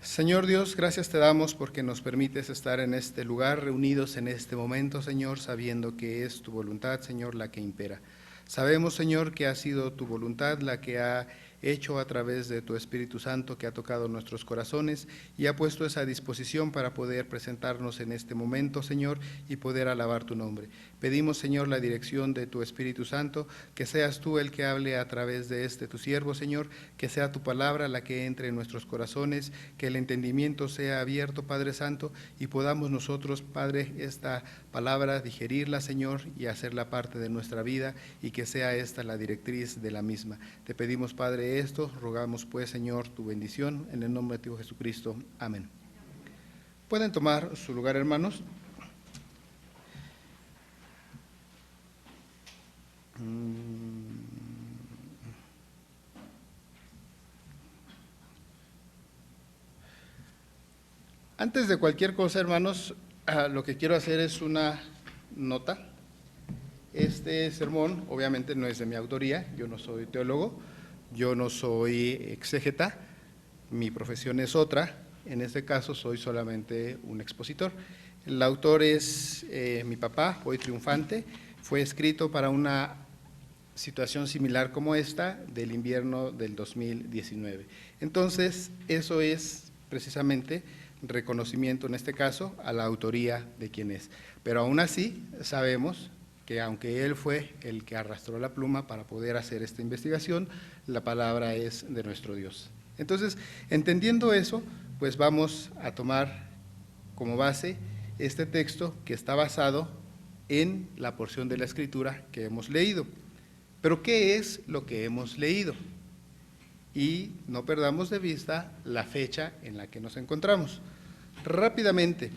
Señor Dios, gracias te damos porque nos permites estar en este lugar, reunidos en este momento, Señor, sabiendo que es tu voluntad, Señor, la que impera. Sabemos, Señor, que ha sido tu voluntad la que ha hecho a través de tu Espíritu Santo, que ha tocado nuestros corazones y ha puesto esa disposición para poder presentarnos en este momento, Señor, y poder alabar tu nombre. Pedimos, Señor, la dirección de tu Espíritu Santo, que seas tú el que hable a través de tu siervo, Señor, que sea tu palabra la que entre en nuestros corazones, que el entendimiento sea abierto, Padre Santo, y podamos nosotros, Padre, esta palabra digerirla, Señor, y hacerla parte de nuestra vida, y que sea esta la directriz de la misma. Te pedimos, Padre, esto, rogamos pues, Señor, tu bendición, en el nombre de tu Hijo Jesucristo. Amén. Pueden tomar su lugar, hermanos. Antes de cualquier cosa, hermanos, lo que quiero hacer es una nota. Este sermón obviamente no es de mi autoría, yo no soy teólogo, yo no soy exégeta, mi profesión es otra, en este caso soy solamente un expositor. El autor es mi papá, hoy triunfante, fue escrito para una situación similar como esta del invierno del 2019. Entonces, eso es precisamente reconocimiento en este caso a la autoría de quien es. Pero aún así sabemos que aunque él fue el que arrastró la pluma para poder hacer esta investigación, la palabra es de nuestro Dios. Entonces, entendiendo eso, pues vamos a tomar como base este texto que está basado en la porción de la Escritura que hemos leído. Pero ¿qué es lo que hemos leído? Y no perdamos de vista la fecha en la que nos encontramos. Rápidamente,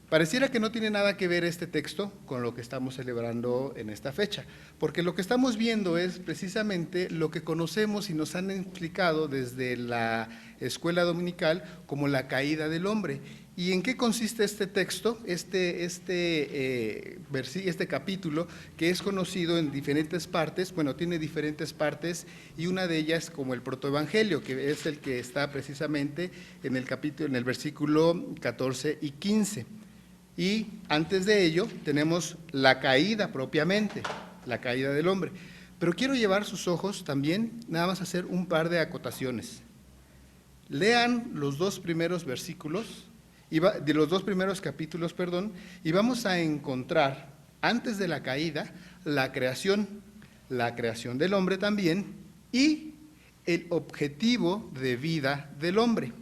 pareciera que no tiene nada que ver este texto con lo que estamos celebrando en esta fecha, porque lo que estamos viendo es precisamente lo que conocemos y nos han explicado desde la escuela dominical como la caída del hombre. ¿Y en qué consiste este texto, este capítulo, que es conocido en diferentes partes? Bueno, tiene diferentes partes y una de ellas como el protoevangelio, que es el que está precisamente en el capítulo, en el versículo 14 y 15. Y antes de ello tenemos la caída propiamente, la caída del hombre. Pero quiero llevar sus ojos también, nada más hacer un par de acotaciones. Lean los dos primeros versículos, de los dos primeros capítulos, y vamos a encontrar, antes de la caída, la creación del hombre también, y el objetivo de vida del hombre.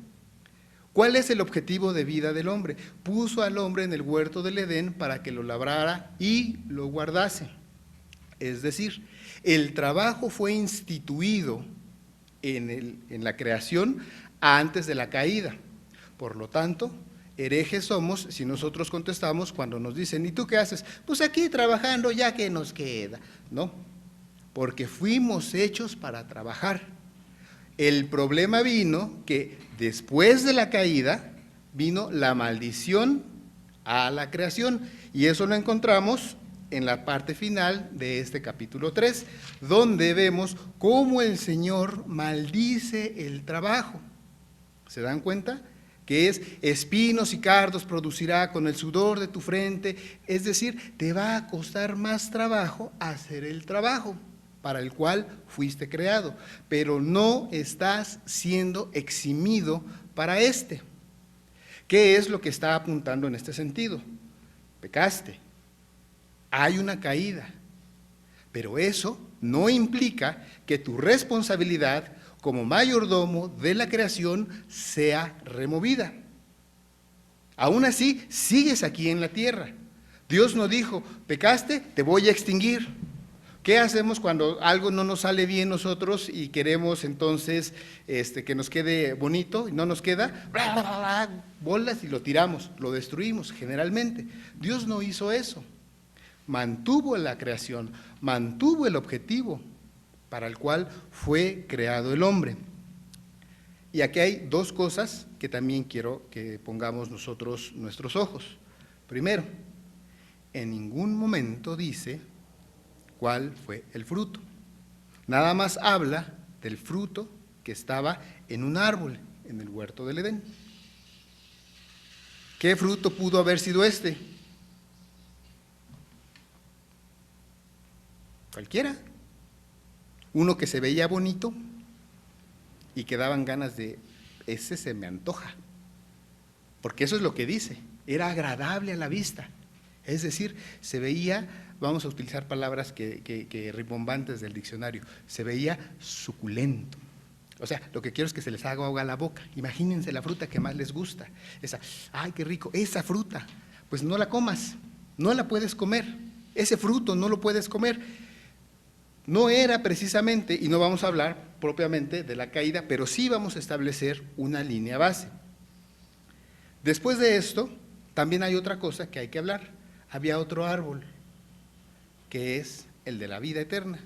¿Cuál es el objetivo de vida del hombre? Puso al hombre en el huerto del Edén para que lo labrara y lo guardase. Es decir, el trabajo fue instituido en la creación antes de la caída. Por lo tanto, herejes somos si nosotros contestamos cuando nos dicen, ¿y tú qué haces? Pues aquí trabajando, ya que nos queda. No, porque fuimos hechos para trabajar. El problema vino que después de la caída vino la maldición a la creación, y eso lo encontramos en la parte final de este capítulo 3, donde vemos cómo el Señor maldice el trabajo. ¿Se dan cuenta? Que es espinos y cardos producirá con el sudor de tu frente, es decir, te va a costar más trabajo hacer el trabajo para el cual fuiste creado, pero no estás siendo eximido para este. ¿Qué es lo que está apuntando en este sentido? Pecaste, hay una caída, pero eso no implica que tu responsabilidad como mayordomo de la creación sea removida. Aún así, sigues aquí en la tierra. Dios no dijo, pecaste, te voy a extinguir. ¿Qué hacemos cuando algo no nos sale bien nosotros y queremos entonces que nos quede bonito y no nos queda? Bolas y lo tiramos, lo destruimos generalmente. Dios no hizo eso. Mantuvo la creación, mantuvo el objetivo para el cual fue creado el hombre. Y aquí hay dos cosas que también quiero que pongamos nosotros nuestros ojos. Primero, en ningún momento dice cuál fue el fruto. Nada más habla del fruto que estaba en un árbol, en el huerto del Edén. ¿Qué fruto pudo haber sido este? Cualquiera. Uno que se veía bonito y que daban ganas de, ese se me antoja. Porque eso es lo que dice, era agradable a la vista. Es decir, se veía, vamos a utilizar palabras que rimbombantes del diccionario, se veía suculento. O sea, lo que quiero es que se les haga agua a la boca. Imagínense la fruta que más les gusta. Esa, ¡ay, qué rico! Esa fruta, pues no la comas, no la puedes comer. Ese fruto no lo puedes comer. No era precisamente, y no vamos a hablar propiamente de la caída, pero sí vamos a establecer una línea base. Después de esto, también hay otra cosa que hay que hablar. Había otro árbol, que es el de la vida eterna.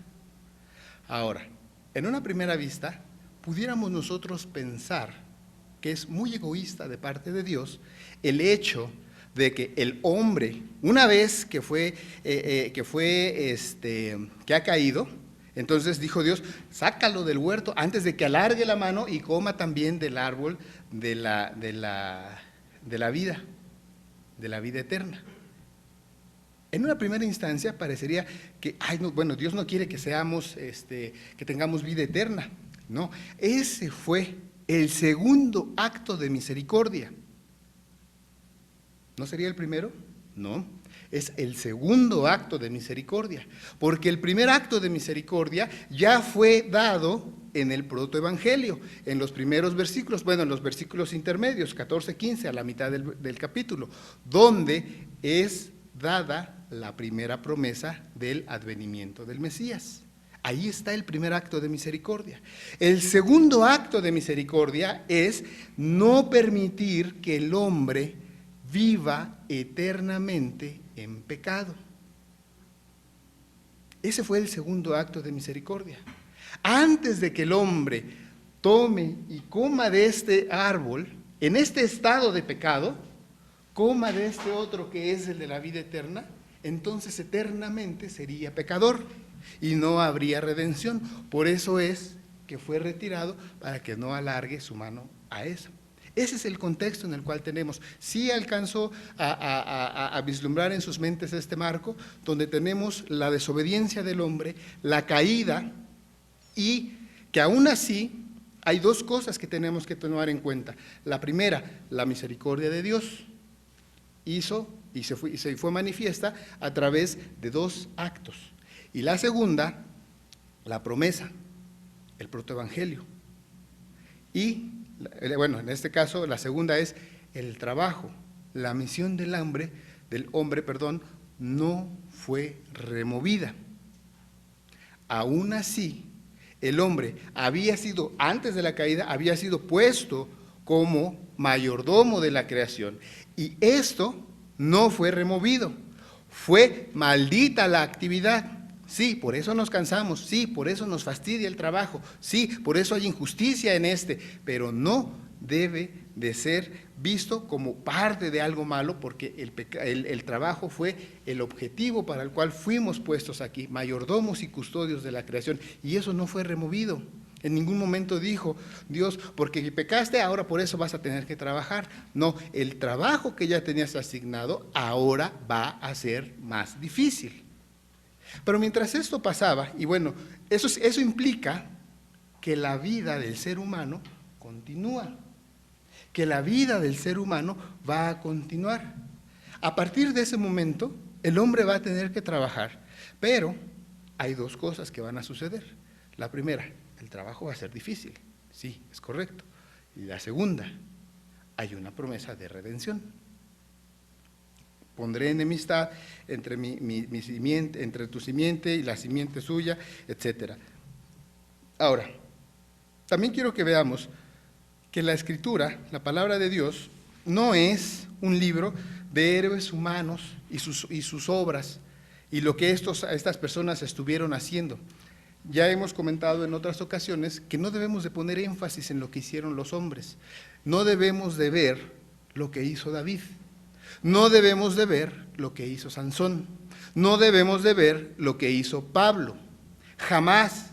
Ahora, en una primera vista, pudiéramos nosotros pensar que es muy egoísta de parte de Dios el hecho de que el hombre, una vez que ha caído, entonces dijo Dios, sácalo del huerto antes de que alargue la mano y coma también del árbol de la vida eterna. En una primera instancia parecería que, bueno, Dios no quiere que seamos, que tengamos vida eterna. No, ese fue el segundo acto de misericordia. ¿No sería el primero? No, es el segundo acto de misericordia, porque el primer acto de misericordia ya fue dado en el protoevangelio, en los primeros versículos, bueno, en los versículos intermedios, 14, 15, a la mitad del capítulo, donde es dada la primera promesa del advenimiento del Mesías. Ahí está el primer acto de misericordia. El segundo acto de misericordia es no permitir que el hombre viva eternamente en pecado. Ese fue el segundo acto de misericordia. Antes de que el hombre tome y coma de este árbol, en este estado de pecado, coma de este otro que es el de la vida eterna, entonces eternamente sería pecador y no habría redención. Por eso es que fue retirado, para que no alargue su mano a eso. Ese es el contexto en el cual tenemos. Sí alcanzó a vislumbrar en sus mentes este marco, donde tenemos la desobediencia del hombre, la caída, y que aún así hay dos cosas que tenemos que tomar en cuenta. La primera, la misericordia de Dios hizo y se fue manifiesta a través de dos actos. Y la segunda, la promesa, el protoevangelio. Y, bueno, en este caso, la segunda es el trabajo. La misión del hombre, no fue removida. Aún así, el hombre había sido, antes de la caída, había sido puesto como mayordomo de la creación. Y esto no fue removido. Fue maldita la actividad. Sí, por eso nos cansamos, sí, por eso nos fastidia el trabajo, sí, por eso hay injusticia en pero no debe de ser visto como parte de algo malo, porque el trabajo fue el objetivo para el cual fuimos puestos aquí, mayordomos y custodios de la creación, y eso no fue removido. En ningún momento dijo Dios, porque pecaste, ahora por eso vas a tener que trabajar. No, el trabajo que ya tenías asignado ahora va a ser más difícil. Pero mientras esto pasaba, y bueno, eso implica que la vida del ser humano continúa, que la vida del ser humano va a continuar. A partir de ese momento, el hombre va a tener que trabajar, pero hay dos cosas que van a suceder. La primera, el trabajo va a ser difícil, sí, es correcto. Y la segunda, hay una promesa de redención. Pondré enemistad entre mi simiente, entre tu simiente y la simiente suya, etc. Ahora, también quiero que veamos que la Escritura, la palabra de Dios, no es un libro de héroes humanos y sus obras y lo que estas personas estuvieron haciendo. Ya hemos comentado en otras ocasiones que no debemos de poner énfasis en lo que hicieron los hombres. No debemos de ver lo que hizo David. No debemos de ver lo que hizo Sansón. No debemos de ver lo que hizo Pablo. Jamás,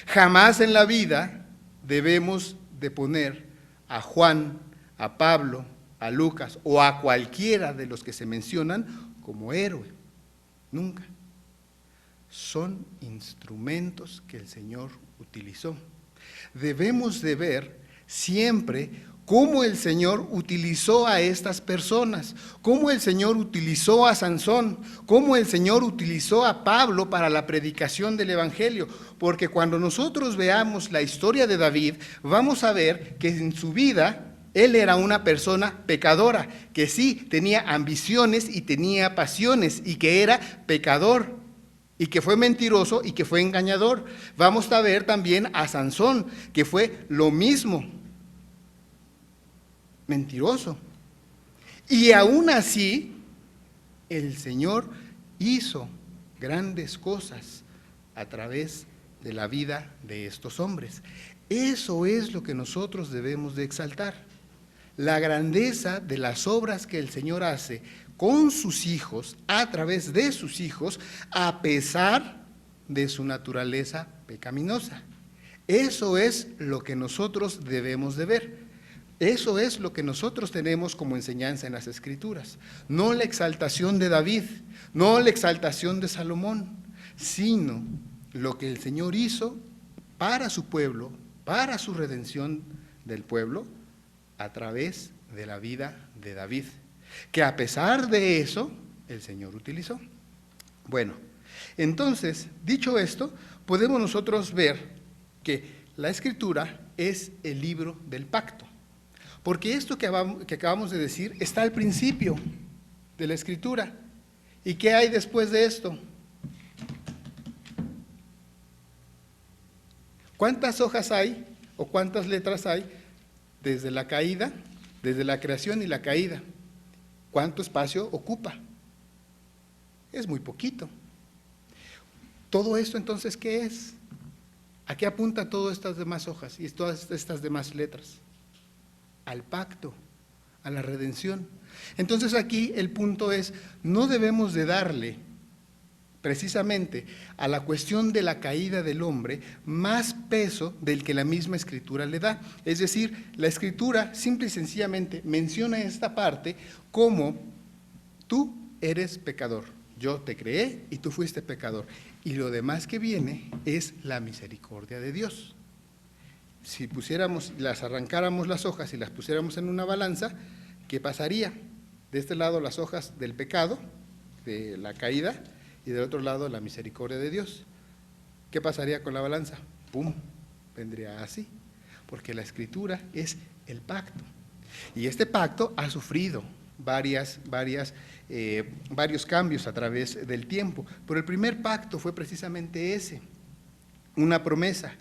jamás en la vida debemos de poner a Juan, a Pablo, a Lucas o a cualquiera de los que se mencionan como héroe, nunca. Son instrumentos que el Señor utilizó. Debemos de ver siempre cómo el Señor utilizó a estas personas, cómo el Señor utilizó a Sansón, cómo el Señor utilizó a Pablo para la predicación del Evangelio, porque cuando nosotros veamos la historia de David, vamos a ver que en su vida él era una persona pecadora, que sí tenía ambiciones y tenía pasiones y que era pecador y que fue mentiroso y que fue engañador. Vamos a ver también a Sansón, que fue lo mismo, mentiroso. Y aún así, el Señor hizo grandes cosas a través de la vida de estos hombres. Eso es lo que nosotros debemos de exaltar. La grandeza de las obras que el Señor hace con sus hijos, a través de sus hijos, a pesar de su naturaleza pecaminosa. Eso es lo que nosotros debemos de ver. Eso es lo que nosotros tenemos como enseñanza en las Escrituras. No la exaltación de David, no la exaltación de Salomón, sino lo que el Señor hizo para su pueblo, para su redención del pueblo, a través de la vida de David, que a pesar de eso, el Señor utilizó. Bueno, entonces, dicho esto, podemos nosotros ver que la Escritura es el libro del pacto, porque esto que acabamos de decir está al principio de la Escritura. ¿Y qué hay después de esto? ¿Cuántas hojas hay o cuántas letras hay desde la caída, desde la creación y la caída? ¿Cuánto espacio ocupa? Es muy poquito. ¿Todo esto entonces qué es? ¿A qué apuntan todas estas demás hojas y todas estas demás letras? Al pacto, a la redención. Entonces aquí el punto es, no debemos de darle precisamente a la cuestión de la caída del hombre más peso del que la misma Escritura le da. Es decir, la Escritura simple y sencillamente menciona esta parte como tú eres pecador, yo te creé y tú fuiste pecador. Y lo demás que viene es la misericordia de Dios. Si las arrancáramos las hojas y las pusiéramos en una balanza, ¿qué pasaría? De este lado las hojas del pecado, de la caída, y del otro lado la misericordia de Dios. ¿Qué pasaría con la balanza? ¡Pum! Vendría así, porque la Escritura es el pacto. Y este pacto ha sufrido varios cambios a través del tiempo, pero el primer pacto fue precisamente ese, una promesa.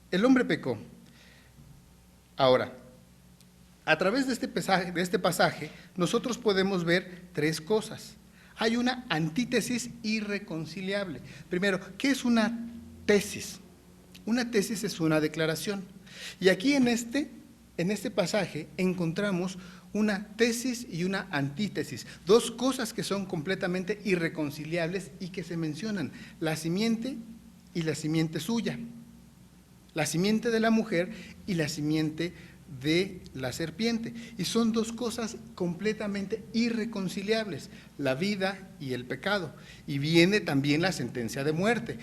El hombre pecó. Ahora, a través de este pasaje, nosotros podemos ver tres cosas. Hay una antítesis irreconciliable. Primero, ¿qué es una tesis? Una tesis es una declaración. Y aquí en este pasaje encontramos una tesis y una antítesis, dos cosas que son completamente irreconciliables y que se mencionan, la simiente y la simiente suya, la simiente de la mujer y la simiente de la serpiente, y son dos cosas completamente irreconciliables, la vida y el pecado, y viene también la sentencia de muerte,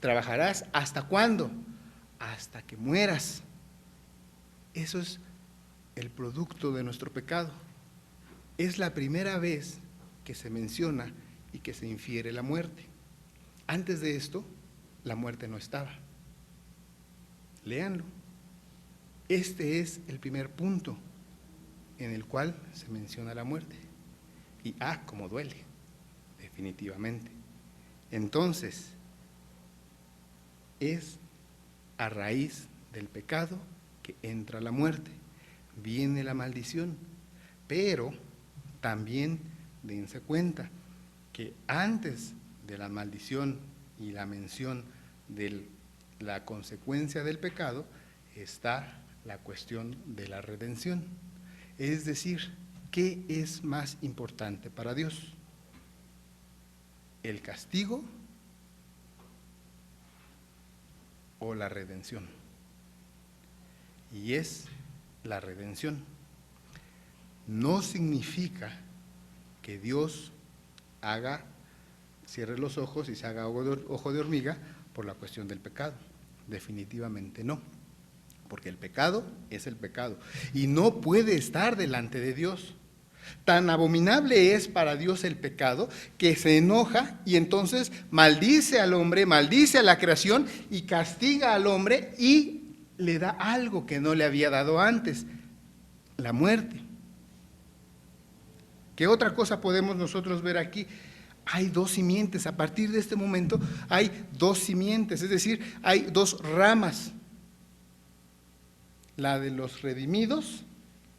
trabajarás hasta ¿cuándo? Hasta que mueras. Eso es el producto de nuestro pecado. Es la primera vez que se menciona y que se infiere la muerte. Antes de esto, la muerte no estaba. Léanlo. Este es el primer punto en el cual se menciona la muerte. Y cómo duele, definitivamente. Entonces, es a raíz del pecado que entra la muerte, viene la maldición, pero también dense cuenta que antes de la maldición y la mención de la consecuencia del pecado está la cuestión de la redención. Es decir, ¿qué es más importante para Dios? ¿El castigo o la redención. Y es la redención. No significa que Dios cierre los ojos y se haga ojo de hormiga por la cuestión del pecado. Definitivamente no, porque el pecado es el pecado y no puede estar delante de Dios. Tan abominable es para Dios el pecado que se enoja y entonces maldice al hombre, maldice a la creación y castiga al hombre y le da algo que no le había dado antes, la muerte. ¿Qué otra cosa podemos nosotros ver aquí? Hay dos simientes, a partir de este momento hay dos simientes, es decir, hay dos ramas, la de los redimidos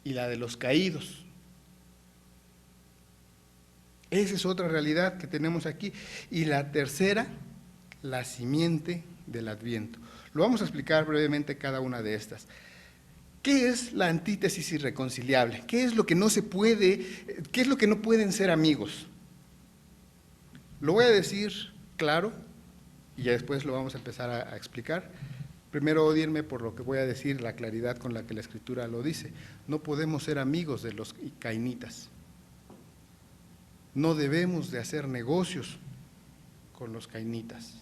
y la de los caídos. Esa es otra realidad que tenemos aquí. Y la tercera, la simiente del Adviento. Lo vamos a explicar brevemente cada una de estas. ¿Qué es la antítesis irreconciliable? ¿Qué es lo que no se puede, qué es lo que no pueden ser amigos? Lo voy a decir claro y ya después lo vamos a empezar a explicar. Primero odíenme por lo que voy a decir, la claridad con la que la Escritura lo dice. No podemos ser amigos de los cainitas. No debemos de hacer negocios con los cainitas.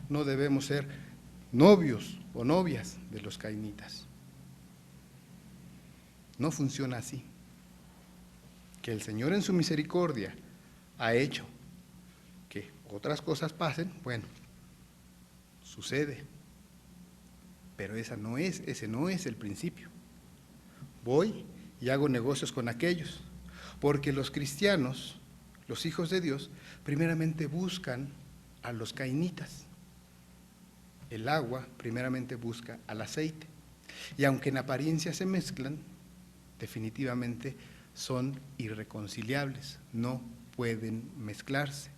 No debemos ser novios o novias de los cainitas. No funciona así. Que el Señor en su misericordia ha hecho que otras cosas pasen, bueno, sucede. Pero ese no es el principio. Voy y hago negocios con aquellos, porque los cristianos, los hijos de Dios, primeramente buscan a los cainitas. El agua primeramente busca al aceite. Y aunque en apariencia se mezclan, definitivamente son irreconciliables, no pueden mezclarse.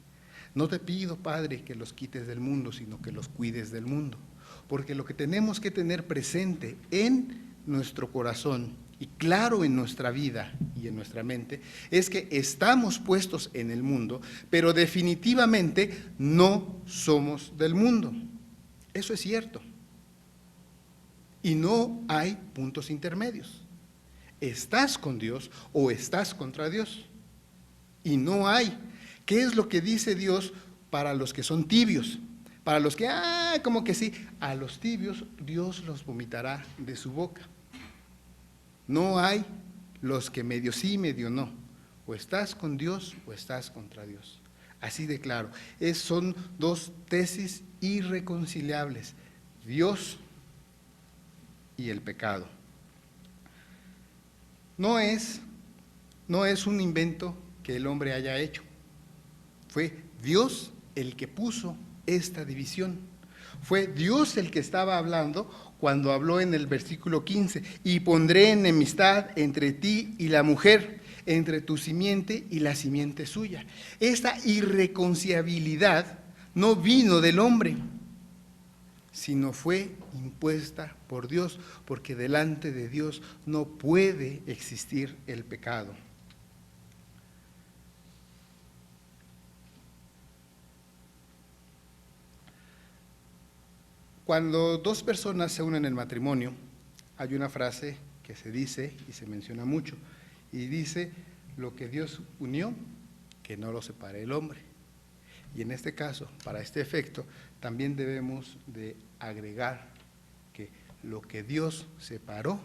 No te pido, Padre, que los quites del mundo, sino que los cuides del mundo. Porque lo que tenemos que tener presente en nuestro corazón y claro en nuestra vida y en nuestra mente es que estamos puestos en el mundo, pero definitivamente no somos del mundo. Eso es cierto. Y no hay puntos intermedios. ¿Estás con Dios o estás contra Dios? Y no hay. ¿Qué es lo que dice Dios para los que son tibios? Para los que, como que sí, a los tibios Dios los vomitará de su boca. No hay los que medio sí, medio no. O estás con Dios o estás contra Dios. Así de claro. Son dos tesis irreconciliables. Dios y el pecado. No es un invento que el hombre haya hecho. Fue Dios el que puso esta división. Fue Dios el que estaba hablando cuando habló en el versículo 15, y pondré enemistad entre ti y la mujer, entre tu simiente y la simiente suya. Esta irreconciliabilidad no vino del hombre, sino fue impuesta por Dios, porque delante de Dios no puede existir el pecado. Cuando dos personas se unen en matrimonio, hay una frase que se dice y se menciona mucho, y dice: lo que Dios unió, que no lo separe el hombre. Y en este caso, para este efecto, también debemos de agregar que lo que Dios separó,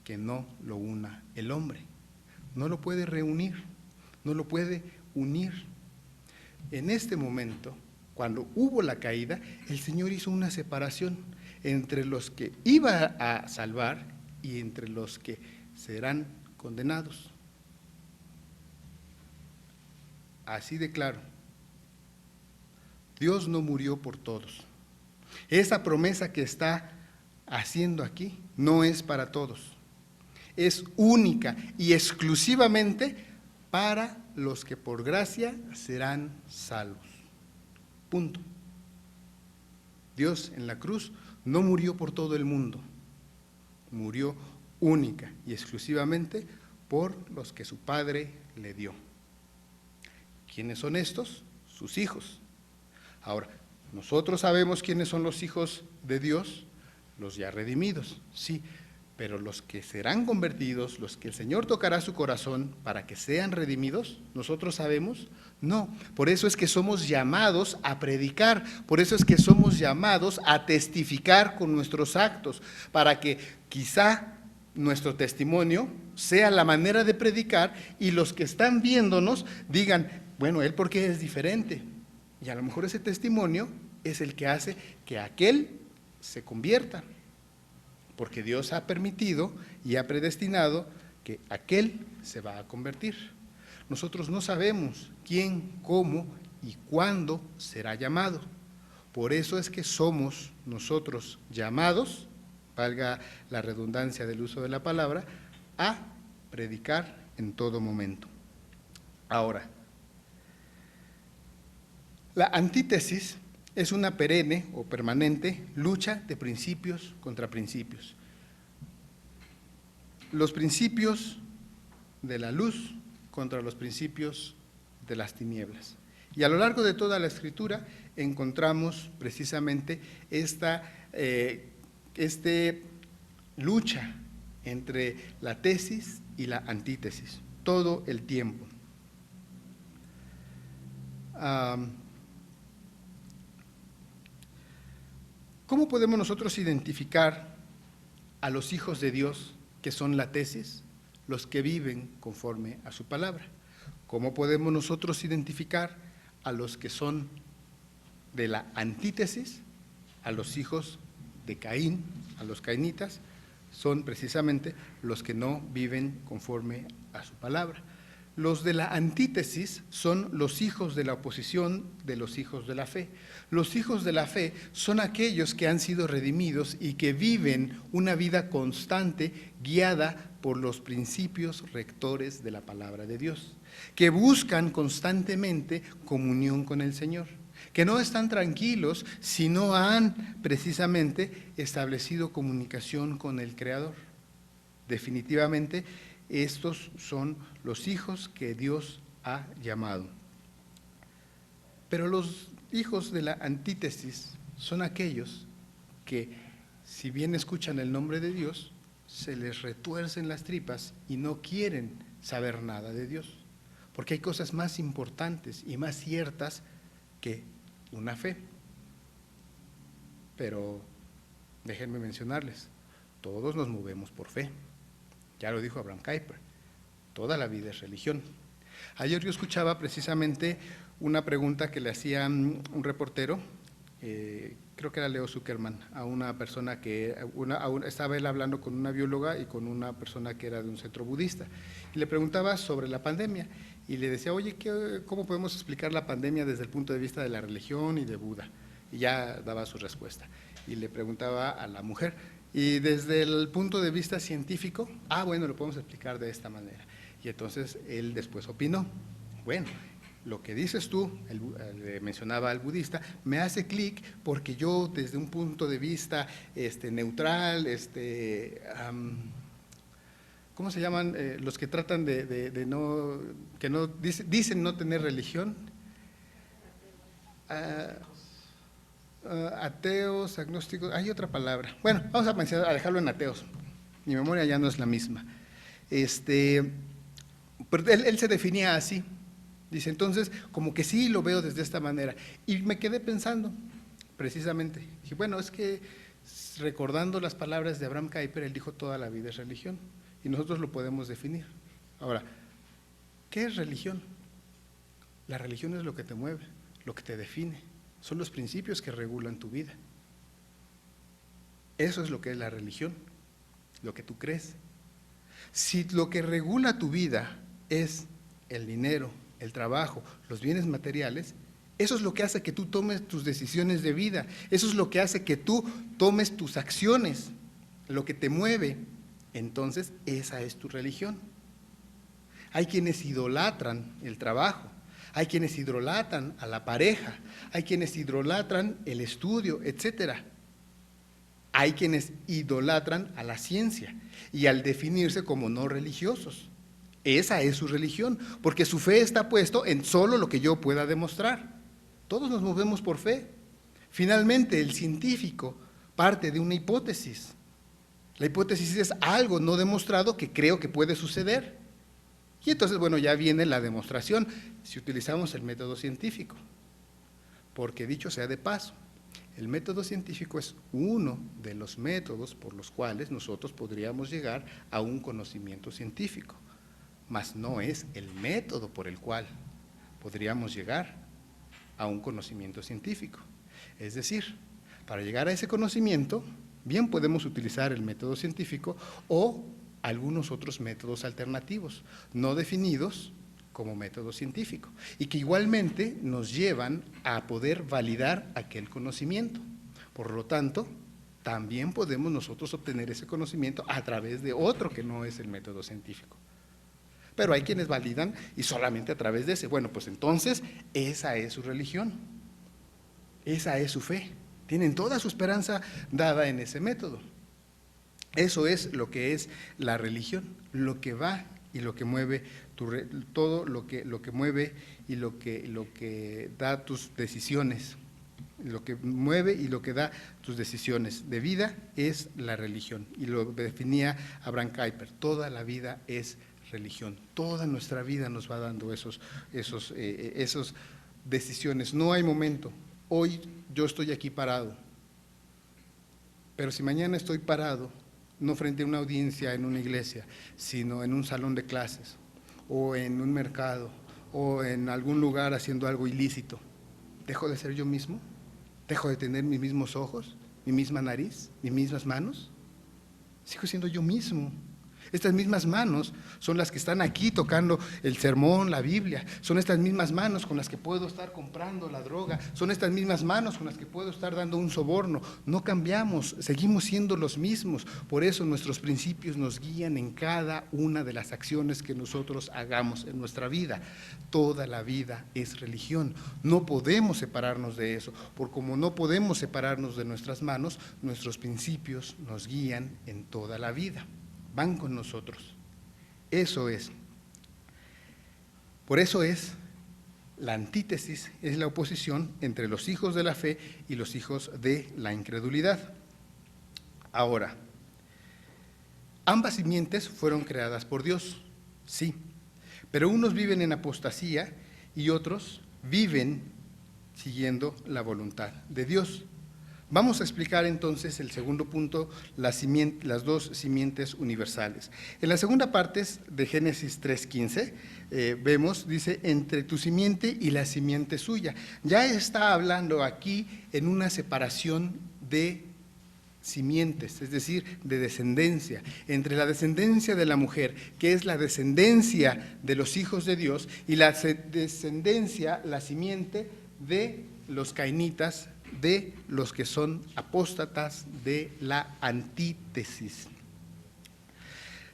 que no lo una el hombre. No lo puede reunir, no lo puede unir. En este momento, cuando hubo la caída, el Señor hizo una separación entre los que iba a salvar y entre los que serán condenados. Así de claro. Dios no murió por todos. Esa promesa que está haciendo aquí no es para todos. Es única y exclusivamente para los que por gracia serán salvos. Punto. Dios en la cruz no murió por todo el mundo. Murió única y exclusivamente por los que su Padre le dio. ¿Quiénes son estos? Sus hijos. Ahora, nosotros sabemos quiénes son los hijos de Dios los ya redimidos, sí, pero los que serán convertidos, los que el Señor tocará su corazón para que sean redimidos, ¿nosotros sabemos? No, por eso es que somos llamados a predicar, por eso es que somos llamados a testificar con nuestros actos, para que quizá nuestro testimonio sea la manera de predicar y los que están viéndonos digan, bueno, ¿él por qué es diferente? Y a lo mejor ese testimonio es el que hace que aquel se convierta, porque Dios ha permitido y ha predestinado que aquel se va a convertir. Nosotros no sabemos quién, cómo y cuándo será llamado. Por eso es que somos nosotros llamados, valga la redundancia del uso de la palabra, a predicar en todo momento. Ahora, la antítesis es una perenne o permanente lucha de principios contra principios. Los principios de la luz contra los principios de las tinieblas. Y a lo largo de toda la Escritura encontramos precisamente esta lucha entre la tesis y la antítesis, todo el tiempo. ¿Cómo podemos nosotros identificar a los hijos de Dios que son la tesis? Los que viven conforme a su palabra. ¿Cómo podemos nosotros identificar a los que son de la antítesis? A los hijos de Caín, a los cainitas, son precisamente los que no viven conforme a su palabra. Los de la antítesis son los hijos de la oposición de los hijos de la fe. Los hijos de la fe son aquellos que han sido redimidos y que viven una vida constante guiada por los principios rectores de la palabra de Dios, que buscan constantemente comunión con el Señor, que no están tranquilos si no han precisamente establecido comunicación con el Creador. Definitivamente, estos son los hijos que Dios ha llamado. Pero los hijos de la antítesis son aquellos que, si bien escuchan el nombre de Dios, se les retuercen las tripas y no quieren saber nada de Dios, porque hay cosas más importantes y más ciertas que una fe. Pero déjenme mencionarles, todos nos movemos por fe. Ya lo dijo Abraham Kuyper, toda la vida es religión. Ayer yo escuchaba precisamente una pregunta que le hacía un reportero, creo que era Leo Zuckerman, a una persona que, estaba él hablando con una bióloga y con una persona que era de un centro budista, y le preguntaba sobre la pandemia, y le decía, oye, ¿cómo podemos explicar la pandemia desde el punto de vista de la religión y de Buda? Y ya daba su respuesta, y le preguntaba a la mujer, y desde el punto de vista científico, bueno, lo podemos explicar de esta manera. Y entonces él después opinó, bueno, lo que dices tú, le mencionaba al budista, me hace clic porque yo desde un punto de vista neutral, ¿cómo se llaman los que tratan de no, que no, dicen no tener religión? Ateos, agnósticos, hay otra palabra. Bueno, vamos a dejarlo en ateos, mi memoria ya no es la misma. Pero él se definía así, dice, entonces, como que sí lo veo desde esta manera. Y me quedé pensando, precisamente, dije, bueno, es que recordando las palabras de Abraham Kuyper, él dijo, toda la vida es religión, y nosotros lo podemos definir. Ahora, ¿qué es religión? La religión es lo que te mueve, lo que te define. Son los principios que regulan tu vida. Eso es lo que es la religión, lo que tú crees. Si lo que regula tu vida es el dinero, el trabajo, los bienes materiales, eso es lo que hace que tú tomes tus decisiones de vida, eso es lo que hace que tú tomes tus acciones, lo que te mueve. Entonces, esa es tu religión. Hay quienes idolatran el trabajo, hay quienes idolatran a la pareja, hay quienes idolatran el estudio, etcétera. Hay quienes idolatran a la ciencia y al definirse como no religiosos. Esa es su religión, porque su fe está puesto en solo lo que yo pueda demostrar. Todos nos movemos por fe. Finalmente, el científico, parte de una hipótesis. La hipótesis es algo no demostrado que creo que puede suceder. Y entonces, bueno, ya viene la demostración si utilizamos el método científico. Porque dicho sea de paso, el método científico es uno de los métodos por los cuales nosotros podríamos llegar a un conocimiento científico, mas no es el método por el cual podríamos llegar a un conocimiento científico. Es decir, para llegar a ese conocimiento, bien podemos utilizar el método científico o algunos otros métodos alternativos, no definidos como método científico, y que igualmente nos llevan a poder validar aquel conocimiento. Por lo tanto, también podemos nosotros obtener ese conocimiento a través de otro que no es el método científico. Pero hay quienes validan y solamente a través de ese. Bueno, pues entonces esa es su religión, esa es su fe. Tienen toda su esperanza dada en ese método. Eso es lo que es la religión, lo que va y lo que mueve todo lo que mueve y lo que da tus decisiones. Lo que mueve y lo que da tus decisiones de vida es la religión. Y lo definía Abraham Kuyper: toda la vida es religión. Toda nuestra vida nos va dando esas decisiones. No hay momento. Hoy yo estoy aquí parado, pero si mañana estoy parado, no frente a una audiencia en una iglesia, sino en un salón de clases, o en un mercado, o en algún lugar haciendo algo ilícito, ¿dejo de ser yo mismo? ¿Dejo de tener mis mismos ojos, mi misma nariz, mis mismas manos? Sigo siendo yo mismo. Estas mismas manos son las que están aquí tocando el sermón, la Biblia. Son estas mismas manos con las que puedo estar comprando la droga. Son estas mismas manos con las que puedo estar dando un soborno. No cambiamos, seguimos siendo los mismos. Por eso nuestros principios nos guían en cada una de las acciones que nosotros hagamos en nuestra vida. Toda la vida es religión. No podemos separarnos de eso, porque como no podemos separarnos de nuestras manos, nuestros principios nos guían en toda la vida. Van con nosotros. Eso es. Por eso es la antítesis, es la oposición entre los hijos de la fe y los hijos de la incredulidad. Ahora, ambas simientes fueron creadas por Dios, sí, pero unos viven en apostasía y otros viven siguiendo la voluntad de Dios. Vamos a explicar entonces el segundo punto, las dos simientes universales. En la segunda parte de Génesis 3:15, vemos, dice, entre tu simiente y la simiente suya. Ya está hablando aquí en una separación de simientes, es decir, de descendencia, entre la descendencia de la mujer, que es la descendencia de los hijos de Dios, y la descendencia, la simiente de los cainitas, de los que son apóstatas de la antítesis.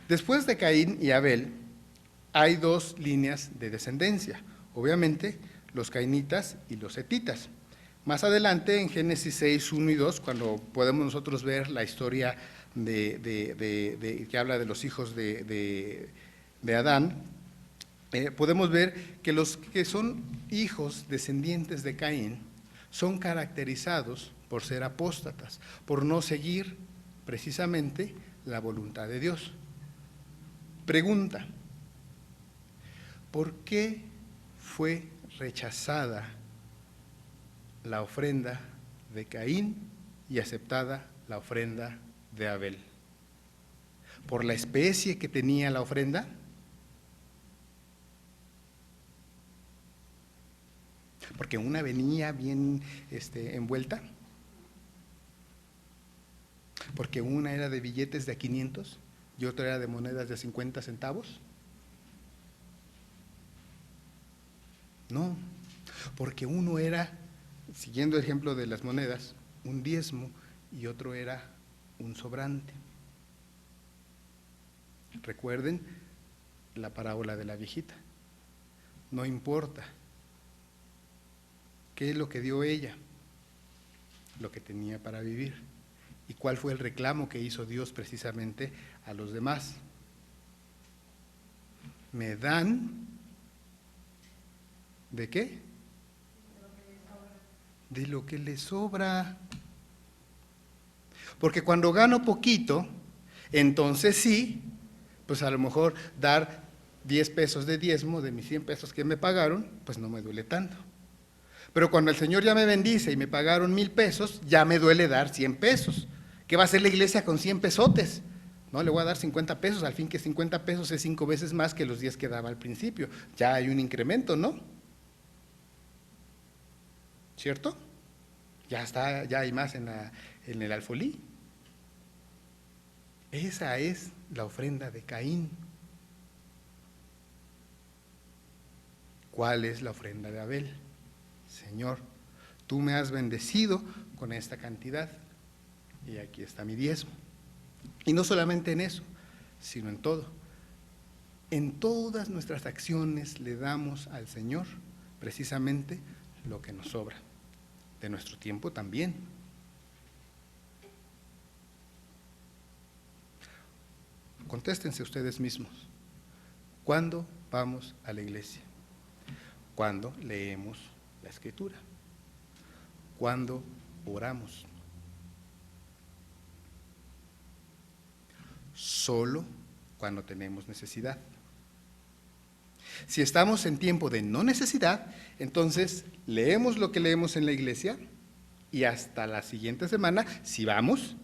Después de Caín y Abel, hay dos líneas de descendencia, obviamente los cainitas y los setitas. Más adelante, en Génesis 6, 1 y 2, cuando podemos nosotros ver la historia que habla de los hijos de Adán, podemos ver que los que son hijos descendientes de Caín son caracterizados por ser apóstatas, por no seguir precisamente la voluntad de Dios. Pregunta: ¿por qué fue rechazada la ofrenda de Caín y aceptada la ofrenda de Abel? ¿Por la especie que tenía la ofrenda? Porque una venía bien envuelta, porque una era de billetes de 500 y otra era de monedas de 50 centavos. No, porque uno era, siguiendo el ejemplo de las monedas, un diezmo y otro era un sobrante. Recuerden la parábola de la viejita. No importa. ¿Qué es lo que dio ella? Lo que tenía para vivir. ¿Y cuál fue el reclamo que hizo Dios precisamente a los demás? ¿Me dan de qué? De lo que les sobra. Porque cuando gano poquito, entonces sí, pues a lo mejor dar 10 pesos de diezmo de mis 100 pesos que me pagaron, pues no me duele tanto. Pero cuando el Señor ya me bendice y me pagaron 1,000 pesos, ya me duele dar 100 pesos. ¿Qué va a hacer la iglesia con 100 pesotes? No, le voy a dar 50 pesos, al fin que 50 pesos es 5 veces más que los 10 que daba al principio. Ya hay un incremento, ¿no? ¿Cierto? Ya está, ya hay más en el alfolí. Esa es la ofrenda de Caín. ¿Cuál es la ofrenda de Abel? Señor, tú me has bendecido con esta cantidad y aquí está mi diezmo. Y no solamente en eso, sino en todo. En todas nuestras acciones le damos al Señor precisamente lo que nos sobra, de nuestro tiempo también. Contéstense ustedes mismos. ¿Cuándo vamos a la iglesia? ¿Cuándo leemos la Escritura? ¿Cuándo oramos? Solo cuando tenemos necesidad. Si estamos en tiempo de no necesidad, entonces leemos lo que leemos en la iglesia y hasta la siguiente semana, si vamos,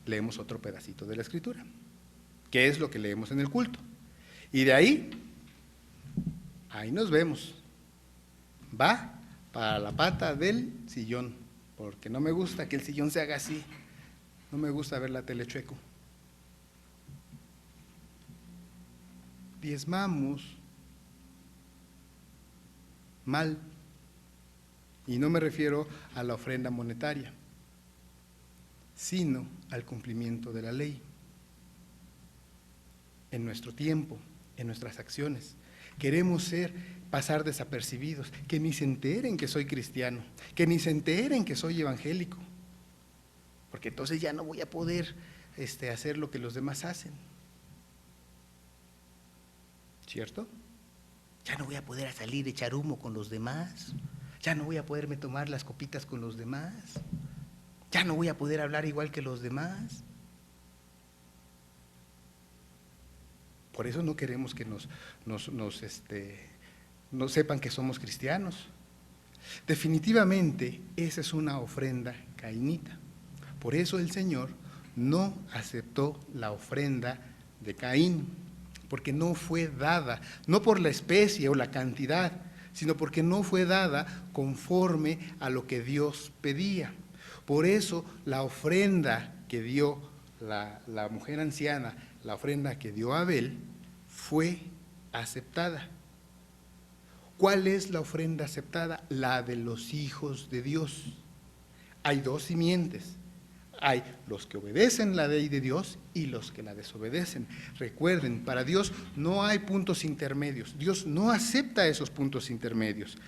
leemos otro pedacito de la Escritura, que es lo que leemos en el culto. Y de ahí nos vemos. Va para la pata del sillón, porque no me gusta que el sillón se haga así, no me gusta ver la tele chueco. Diezmamos mal, y no me refiero a la ofrenda monetaria, sino al cumplimiento de la ley, en nuestro tiempo, en nuestras acciones. Queremos pasar desapercibidos, que ni se enteren que soy cristiano, que ni se enteren que soy evangélico, porque entonces ya no voy a poder hacer lo que los demás hacen. ¿Cierto? Ya no voy a poder salir a echar humo con los demás, ya no voy a poderme tomar las copitas con los demás, ya no voy a poder hablar igual que los demás. Por eso no queremos que no sepan que somos cristianos. Definitivamente esa es una ofrenda cainita. Por eso el Señor no aceptó la ofrenda de Caín, porque no fue dada, no por la especie o la cantidad, sino porque no fue dada conforme a lo que Dios pedía. Por eso la ofrenda que dio la mujer anciana, la ofrenda que dio Abel, fue aceptada. ¿Cuál es la ofrenda aceptada? La de los hijos de Dios. Hay dos simientes. Hay los que obedecen la ley de Dios y los que la desobedecen. Recuerden, para Dios no hay puntos intermedios. Dios no acepta esos puntos intermedios.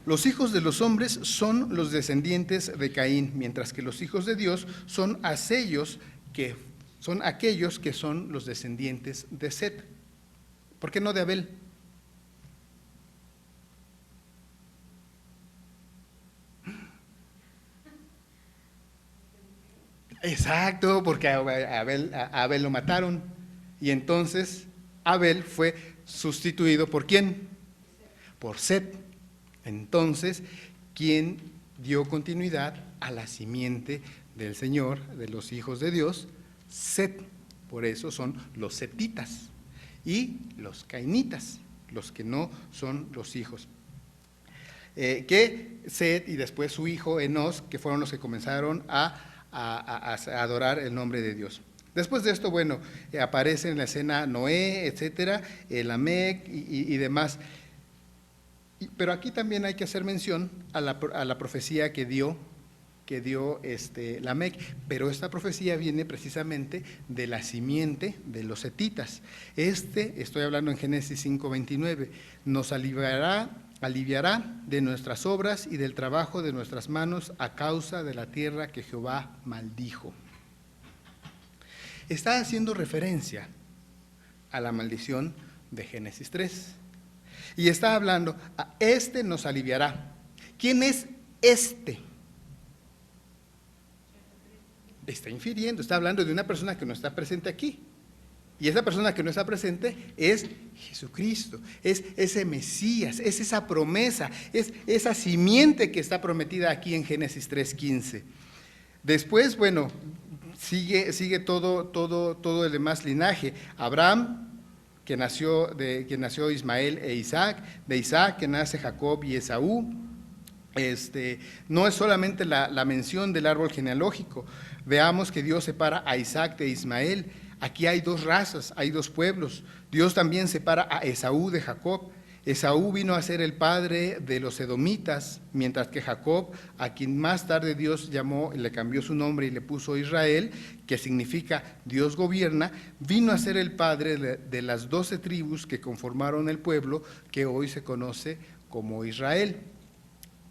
Los hijos de los hombres son los descendientes de Caín, mientras que los hijos de Dios son aquellos que son los descendientes de Set. ¿Por qué no de Abel? Exacto, porque a Abel lo mataron y entonces Abel fue sustituido ¿por quién? Por Set. Entonces, ¿quién dio continuidad a la simiente del Señor, de los hijos de Dios? Set. Por eso son los setitas y los cainitas, los que no son los hijos. Que Set y después su hijo Enos, que fueron los que comenzaron a adorar el nombre de Dios. Después de esto, bueno, aparece en la escena Noé, etcétera, Lamec y demás. Pero aquí también hay que hacer mención a la profecía que dio Lamec, pero esta profecía viene precisamente de la simiente de los setitas. Estoy hablando en Génesis 5:29, nos aliviará de nuestras obras y del trabajo de nuestras manos a causa de la tierra que Jehová maldijo. Está haciendo referencia a la maldición de Génesis 3 y está hablando, nos aliviará. ¿Quién es este? Está infiriendo, está hablando de una persona que no está presente aquí. Y esa persona que no está presente es Jesucristo, es ese Mesías, es esa promesa, es esa simiente que está prometida aquí en Génesis 3:15. Después, bueno, sigue todo el demás linaje. Abraham, que nació Ismael e Isaac, de Isaac que nace Jacob y Esaú. No es solamente la mención del árbol genealógico. Veamos que Dios separa a Isaac de Ismael. Aquí hay dos razas, hay dos pueblos. Dios también separa a Esaú de Jacob. Esaú vino a ser el padre de los edomitas, mientras que Jacob, a quien más tarde Dios llamó, le cambió su nombre y le puso Israel, que significa Dios gobierna, vino a ser el padre de las 12 tribus que conformaron el pueblo que hoy se conoce como Israel,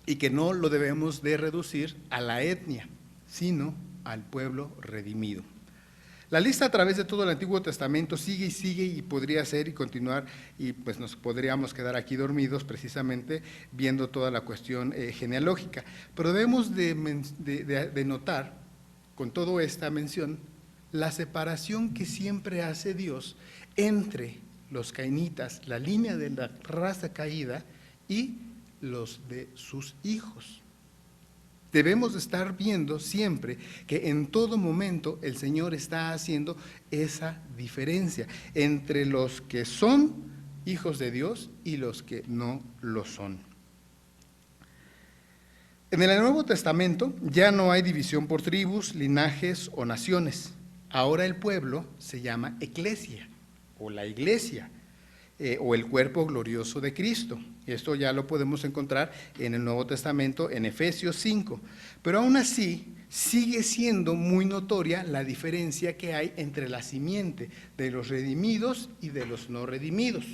y que no lo debemos de reducir a la etnia, sino al pueblo redimido. La lista a través de todo el Antiguo Testamento sigue y podría ser y continuar, y pues nos podríamos quedar aquí dormidos precisamente viendo toda la cuestión genealógica. Pero debemos de notar, con toda esta mención, la separación que siempre hace Dios entre los cainitas, la línea de la raza caída, y los de sus hijos. Debemos de estar viendo siempre que en todo momento el Señor está haciendo esa diferencia entre los que son hijos de Dios y los que no lo son. En el Nuevo Testamento ya no hay división por tribus, linajes o naciones. Ahora el pueblo se llama eclesia o la iglesia. O el cuerpo glorioso de Cristo. Esto ya lo podemos encontrar en el Nuevo Testamento, en Efesios 5. Pero aún así, sigue siendo muy notoria la diferencia que hay entre la simiente de los redimidos y de los no redimidos.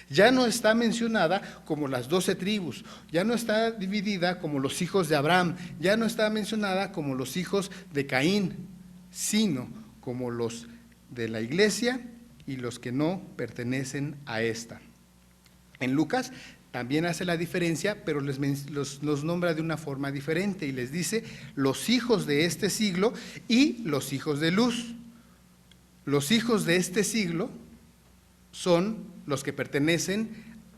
Ya no está mencionada como las 12 tribus, ya no está dividida como los hijos de Abraham, ya no está mencionada como los hijos de Caín, sino como los de la iglesia y los que no pertenecen a esta. En Lucas también hace la diferencia, pero los nombra de una forma diferente y les dice los hijos de este siglo y los hijos de luz. Los hijos de este siglo son los que pertenecen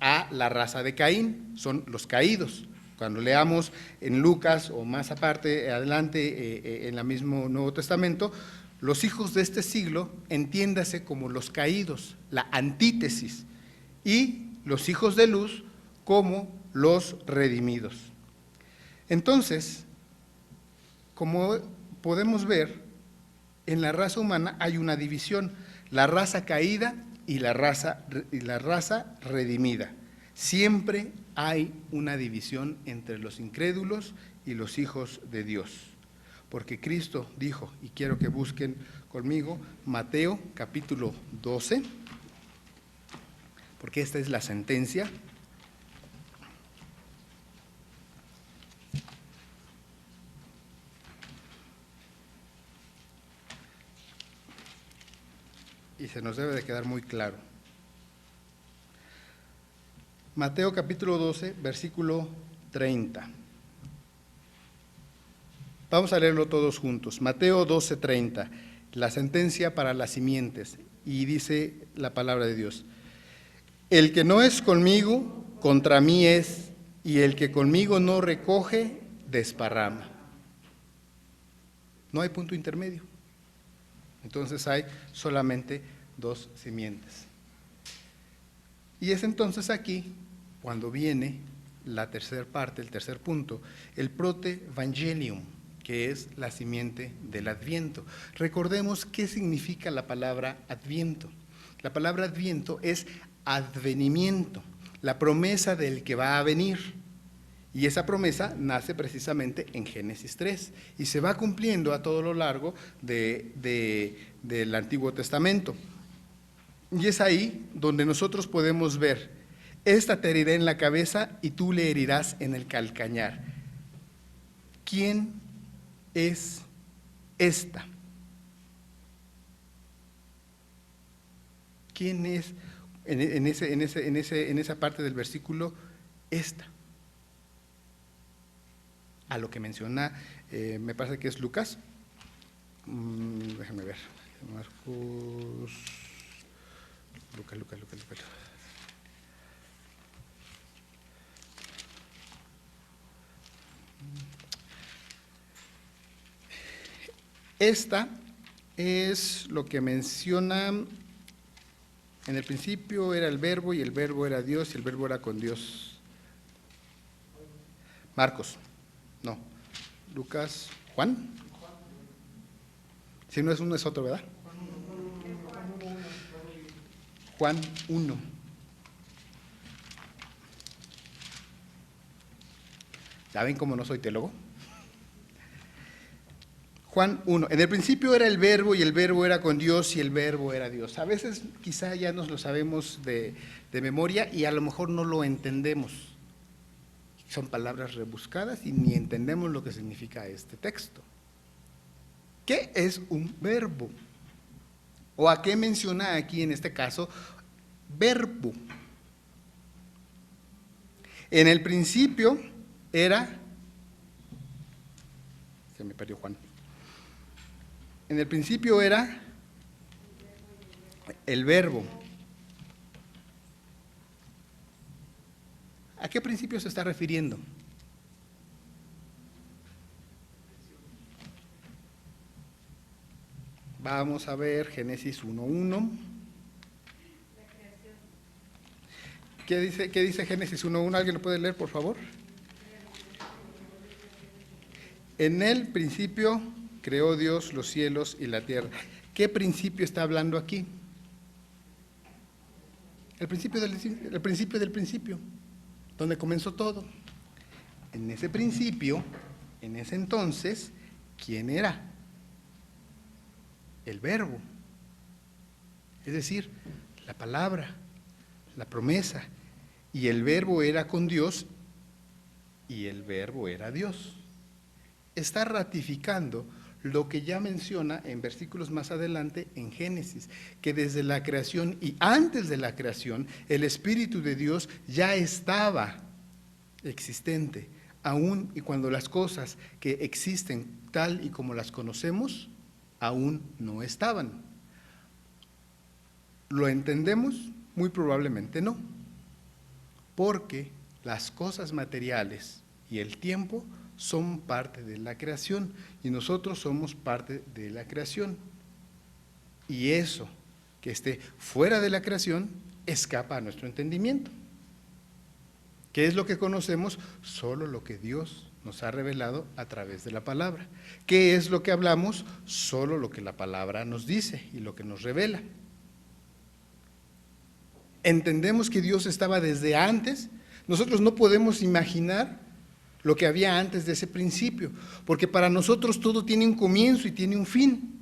a la raza de Caín, son los caídos. Cuando leamos en Lucas o más aparte, adelante en el mismo Nuevo Testamento, los hijos de este siglo, entiéndase como los caídos, la antítesis, y los hijos de luz como los redimidos. Entonces, como podemos ver, en la raza humana hay una división, la raza caída y la raza redimida. Siempre hay una división entre los incrédulos y los hijos de Dios. Porque Cristo dijo, y quiero que busquen conmigo, Mateo capítulo 12, porque esta es la sentencia. Y se nos debe de quedar muy claro. Mateo capítulo 12, versículo 30. Vamos a leerlo todos juntos. Mateo 12:30, la sentencia para las simientes. Y dice la palabra de Dios: el que no es conmigo, contra mí es, y el que conmigo no recoge, desparrama. No hay punto intermedio. Entonces hay solamente dos simientes. Y es entonces aquí cuando viene la tercera parte, el tercer punto, el proto-evangelium, que es la simiente del Adviento. Recordemos qué significa la palabra Adviento. La palabra Adviento es advenimiento, la promesa del que va a venir. Y esa promesa nace precisamente en Génesis 3 y se va cumpliendo a todo lo largo del Antiguo Testamento. Y es ahí donde nosotros podemos ver: esta te herirá en la cabeza y tú le herirás en el calcañar. ¿Quién es esta? ¿Quién es en esa parte del versículo esta? A lo que menciona, me parece que es Lucas, Déjame ver. Marcos. Lucas. Esta es lo que menciona: en el principio era el verbo, y el verbo era Dios, y el verbo era con Dios. Marcos, no. Lucas, Juan. Si no es uno, es otro, ¿verdad? Juan 1. ¿Ya ven cómo no soy teólogo? Juan 1. En el principio era el verbo, y el verbo era con Dios, y el verbo era Dios. A veces quizá ya nos lo sabemos de memoria y a lo mejor no lo entendemos. Son palabras rebuscadas y ni entendemos lo que significa este texto. ¿Qué es un verbo? ¿O a qué menciona aquí en este caso verbo? En el principio era, se me perdió Juan. En el principio era el verbo. ¿A qué principio se está refiriendo? Vamos a ver Génesis 1:1. ¿Qué dice Génesis 1:1? ¿Alguien lo puede leer, por favor? En el principio creó Dios los cielos y la tierra. ¿Qué principio está hablando aquí? El principio del principio, donde comenzó todo. En ese principio, en ese entonces, ¿quién era? El verbo. Es decir, la palabra, la promesa. Y el verbo era con Dios, y el verbo era Dios. Está ratificando lo que ya menciona en versículos más adelante en Génesis, que desde la creación y antes de la creación, el Espíritu de Dios ya estaba existente, aún y cuando las cosas que existen tal y como las conocemos, aún no estaban. ¿Lo entendemos? Muy probablemente no, porque las cosas materiales y el tiempo son parte de la creación y nosotros somos parte de la creación. Y eso que esté fuera de la creación escapa a nuestro entendimiento. ¿Qué es lo que conocemos? Solo lo que Dios nos ha revelado a través de la palabra. ¿Qué es lo que hablamos? Solo lo que la palabra nos dice y lo que nos revela. Entendemos que Dios estaba desde antes. Nosotros no podemos imaginar lo que había antes de ese principio, porque para nosotros todo tiene un comienzo y tiene un fin.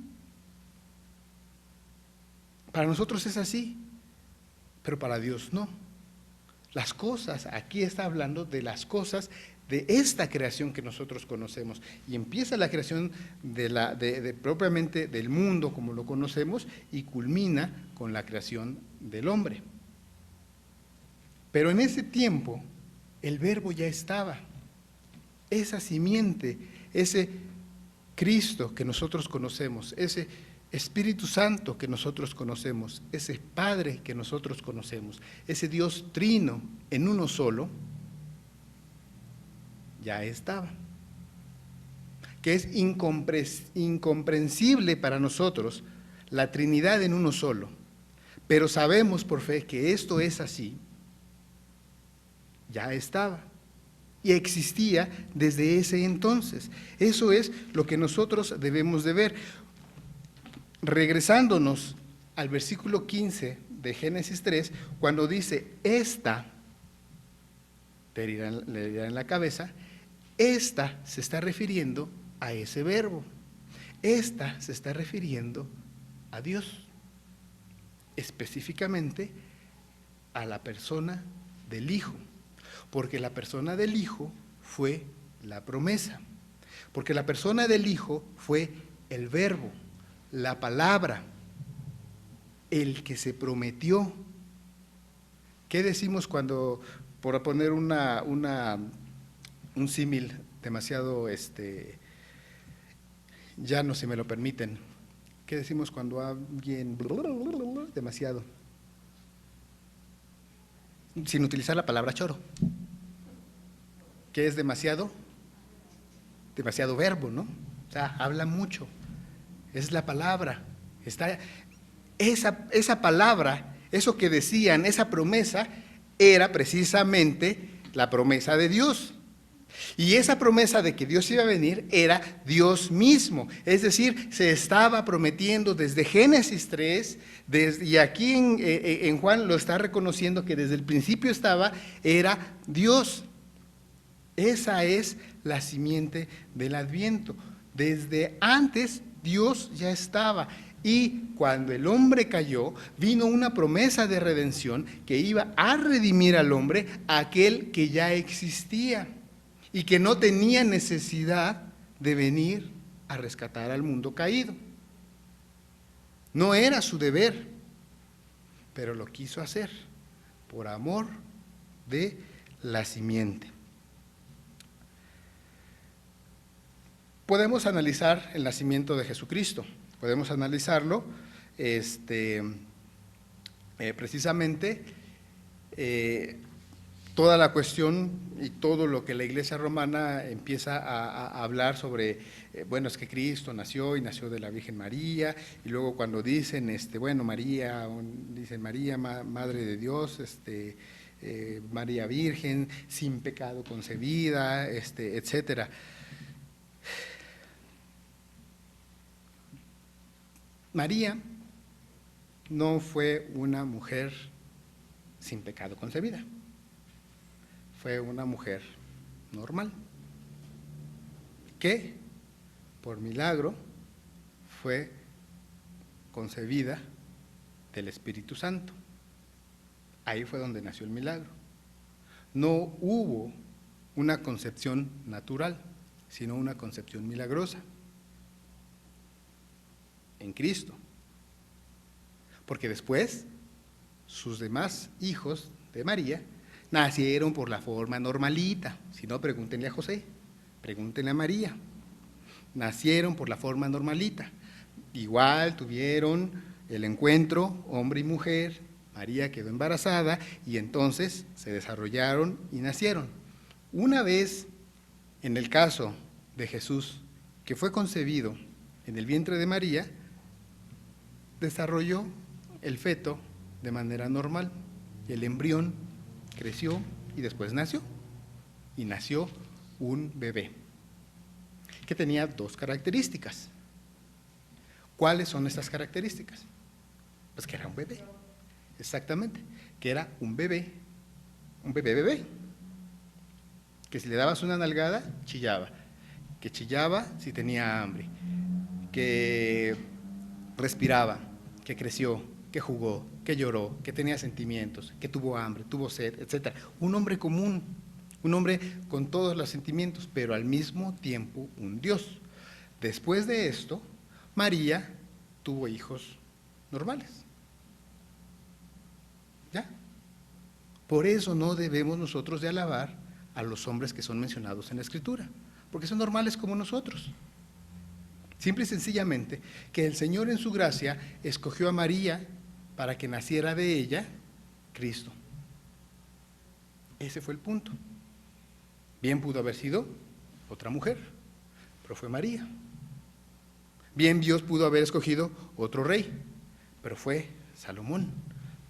Para nosotros es así, pero para Dios no. Las cosas, aquí está hablando de las cosas de esta creación que nosotros conocemos, y empieza la creación propiamente del mundo como lo conocemos y culmina con la creación del hombre. Pero en ese tiempo el verbo ya estaba. Esa simiente, ese Cristo que nosotros conocemos, ese Espíritu Santo que nosotros conocemos, ese Padre que nosotros conocemos, ese Dios trino en uno solo, ya estaba. Que es incomprensible para nosotros la Trinidad en uno solo, pero sabemos por fe que esto es así, ya estaba. Y existía desde ese entonces. Eso es lo que nosotros debemos de ver. Regresándonos al versículo 15 de Génesis 3, cuando dice, esta, le dirá en la cabeza, esta se está refiriendo a ese verbo. Esta se está refiriendo a Dios, específicamente a la persona del Hijo. Porque la persona del Hijo fue la promesa, porque la persona del Hijo fue el verbo, la palabra, el que se prometió. ¿Qué decimos cuando, por poner un símil demasiado ya no, si me lo permiten. ¿Qué decimos cuando alguien demasiado? Sin utilizar la palabra choro. ¿Qué es demasiado? Demasiado verbo, ¿no? O sea, habla mucho. Es la palabra. Esa palabra, eso que decían, esa promesa, era precisamente la promesa de Dios. Y esa promesa de que Dios iba a venir era Dios mismo. Es decir, se estaba prometiendo desde Génesis 3, y aquí en Juan lo está reconociendo que desde el principio era Dios. Esa es la simiente del Adviento. Desde antes Dios ya estaba. Y cuando el hombre cayó, vino una promesa de redención que iba a redimir al hombre, aquel que ya existía y que no tenía necesidad de venir a rescatar al mundo caído. No era su deber, pero lo quiso hacer por amor de la simiente. Podemos analizar el nacimiento de Jesucristo, podemos analizarlo precisamente toda la cuestión y todo lo que la Iglesia romana empieza a hablar sobre, bueno, es que Cristo nació y nació de la Virgen María, y luego cuando dicen, bueno, María, dicen María, Madre de Dios, María Virgen, sin pecado concebida, etcétera. María no fue una mujer sin pecado concebida, fue una mujer normal, que por milagro fue concebida del Espíritu Santo. Ahí fue donde nació el milagro. No hubo una concepción natural, sino una concepción milagrosa en Cristo, porque después sus demás hijos de María nacieron por la forma normalita. Si no, pregúntenle a José, pregúntenle a María. Nacieron por la forma normalita. Igual tuvieron el encuentro, hombre y mujer, María quedó embarazada y entonces se desarrollaron y nacieron. Una vez, en el caso de Jesús, que fue concebido en el vientre de María, desarrolló el feto de manera normal. El embrión creció y después nació. Y nació un bebé que tenía dos características. ¿Cuáles son estas características? Pues que era un bebé, exactamente, que era un bebé, que si le dabas una nalgada, chillaba, que chillaba si tenía hambre, que respiraba, que creció, que jugó, que lloró, que tenía sentimientos, que tuvo hambre, tuvo sed, etc. Un hombre común, un hombre con todos los sentimientos, pero al mismo tiempo un Dios. Después de esto, María tuvo hijos normales. ¿Ya? Por eso no debemos nosotros de alabar a los hombres que son mencionados en la Escritura, porque son normales como nosotros. Simple y sencillamente que el Señor en su gracia escogió a María para que naciera de ella Cristo. Ese fue el punto. Bien pudo haber sido otra mujer, pero fue María. Bien Dios pudo haber escogido otro rey, pero fue Salomón,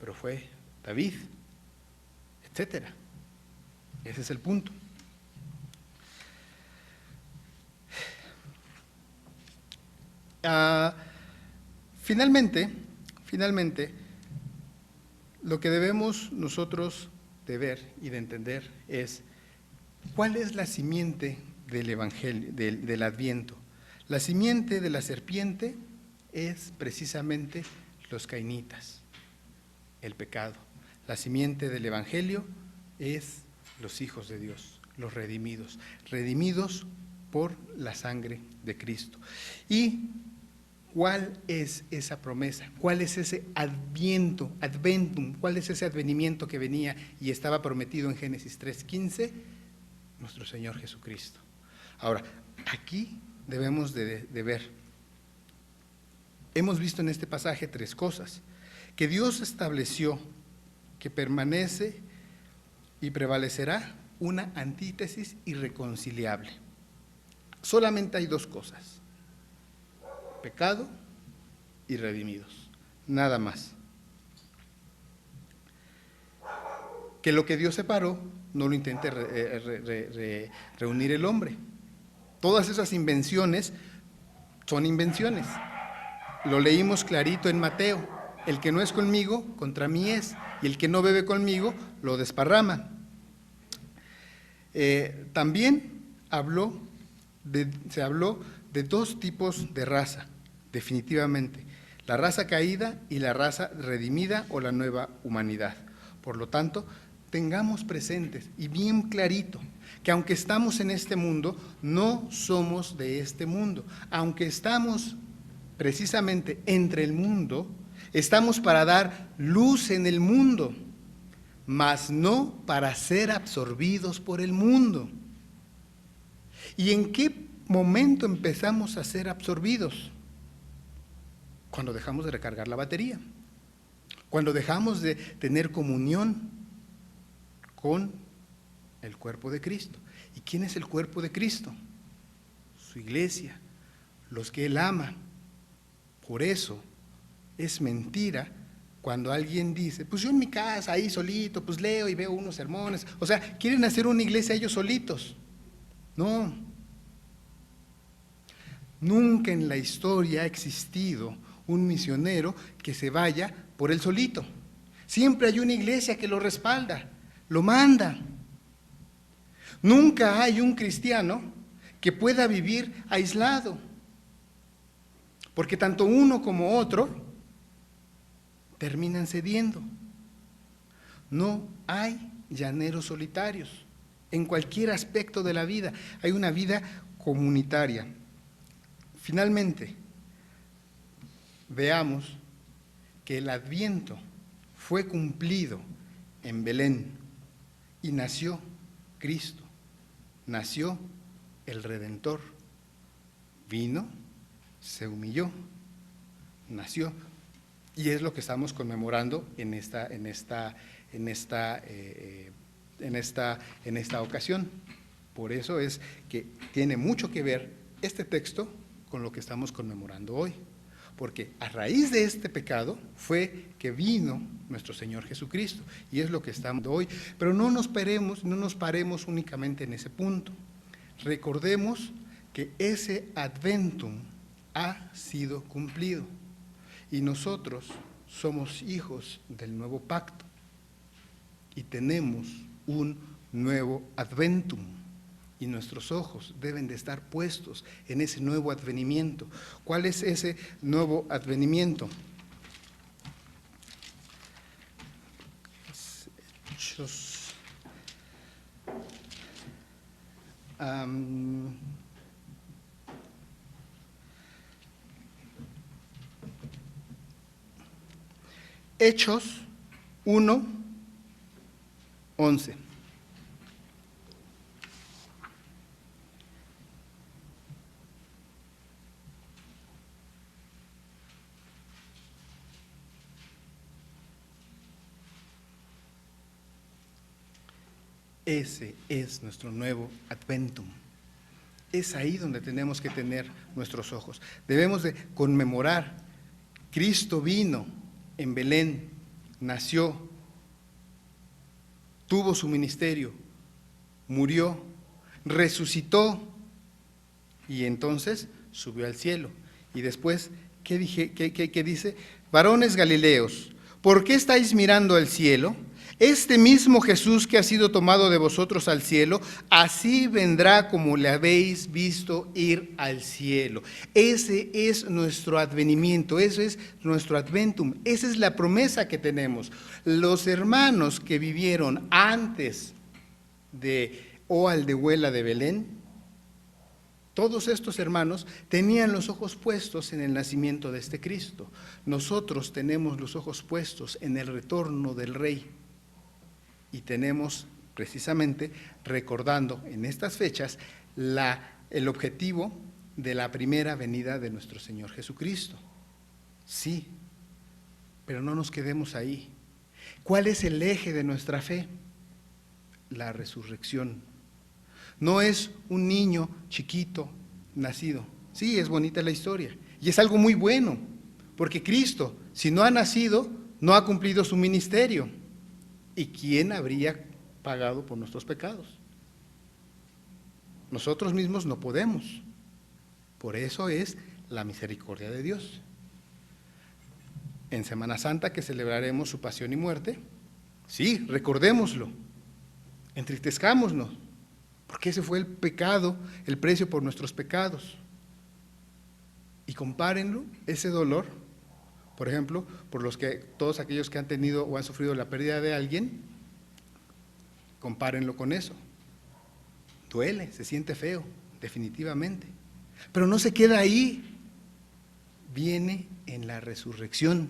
pero fue David, etcétera. Ese es el punto. Finalmente, lo que debemos nosotros de ver y de entender es cuál es la simiente del Evangelio, del Adviento. La simiente de la serpiente es precisamente los cainitas, el pecado. La simiente del Evangelio es los hijos de Dios, los redimidos por la sangre de Cristo. ¿Y cuál es esa promesa? ¿Cuál es ese adventum? ¿Cuál es ese advenimiento que venía y estaba prometido en Génesis 3:15? Nuestro Señor Jesucristo. Ahora, aquí debemos de ver. Hemos visto en este pasaje 3 cosas: que Dios estableció que permanece y prevalecerá una antítesis irreconciliable. Solamente hay 2 cosas: pecado y redimidos, nada más. Que lo que Dios separó no lo intente reunir el hombre. Todas esas invenciones son invenciones. Lo leímos clarito en Mateo: el que no es conmigo, contra mí es, y el que no bebe conmigo, lo desparrama. También se habló de 2 tipos de raza, definitivamente: la raza caída y la raza redimida o la nueva humanidad. Por lo tanto, tengamos presentes y bien clarito que aunque estamos en este mundo, no somos de este mundo. Aunque estamos precisamente entre el mundo, estamos para dar luz en el mundo, mas no para ser absorbidos por el mundo. ¿Y en qué momento empezamos a ser absorbidos? Cuando dejamos de recargar la batería, cuando dejamos de tener comunión con el cuerpo de Cristo. ¿Y quién es el cuerpo de Cristo? Su iglesia, los que Él ama. Por eso es mentira cuando alguien dice: pues yo en mi casa, ahí solito, pues leo y veo unos sermones. O sea, quieren hacer una iglesia ellos solitos. No. Nunca en la historia ha existido un misionero que se vaya por él solito. Siempre hay una iglesia que lo respalda, lo manda. Nunca hay un cristiano que pueda vivir aislado, porque tanto uno como otro terminan cediendo. No hay llaneros solitarios. En cualquier aspecto de la vida hay una vida comunitaria. Finalmente, veamos que el Adviento fue cumplido en Belén y nació Cristo, nació el Redentor. Vino, se humilló, nació, y es lo que estamos conmemorando en esta ocasión. Por eso es que tiene mucho que ver este texto con lo que estamos conmemorando hoy, porque a raíz de este pecado fue que vino nuestro Señor Jesucristo, y es lo que estamos hoy. Pero no nos paremos únicamente en ese punto. Recordemos que ese Adventum ha sido cumplido, y nosotros somos hijos del nuevo pacto, y tenemos un nuevo Adventum, y nuestros ojos deben de estar puestos en ese nuevo advenimiento. ¿Cuál es ese nuevo advenimiento? Hechos, Hechos 1:11. Ese es nuestro nuevo Adventum. Es ahí donde tenemos que tener nuestros ojos. Debemos de conmemorar: Cristo vino en Belén, nació, tuvo su ministerio, murió, resucitó, y entonces subió al cielo. Y después, ¿qué dice? Varones Galileos, ¿por qué estáis mirando al cielo? Este mismo Jesús que ha sido tomado de vosotros al cielo, así vendrá como le habéis visto ir al cielo. Ese es nuestro advenimiento, ese es nuestro adventum, esa es la promesa que tenemos. Los hermanos que vivieron antes de Aldehuela de Belén, todos estos hermanos tenían los ojos puestos en el nacimiento de este Cristo. Nosotros tenemos los ojos puestos en el retorno del Rey. Y tenemos precisamente, recordando en estas fechas, el objetivo de la primera venida de nuestro Señor Jesucristo. Sí, pero no nos quedemos ahí. ¿Cuál es el eje de nuestra fe? La resurrección. No es un niño chiquito nacido. Sí, es bonita la historia y es algo muy bueno, porque Cristo, si no ha nacido, no ha cumplido su ministerio. ¿Y quién habría pagado por nuestros pecados? Nosotros mismos no podemos. Por eso es la misericordia de Dios. En Semana Santa, que celebraremos su pasión y muerte, sí, recordémoslo, entristezcámonos, porque ese fue el pecado, el precio por nuestros pecados. Y compárenlo, ese dolor, por ejemplo, por todos aquellos que han tenido o han sufrido la pérdida de alguien, compárenlo con eso. Duele, se siente feo, definitivamente. Pero no se queda ahí, viene en la resurrección.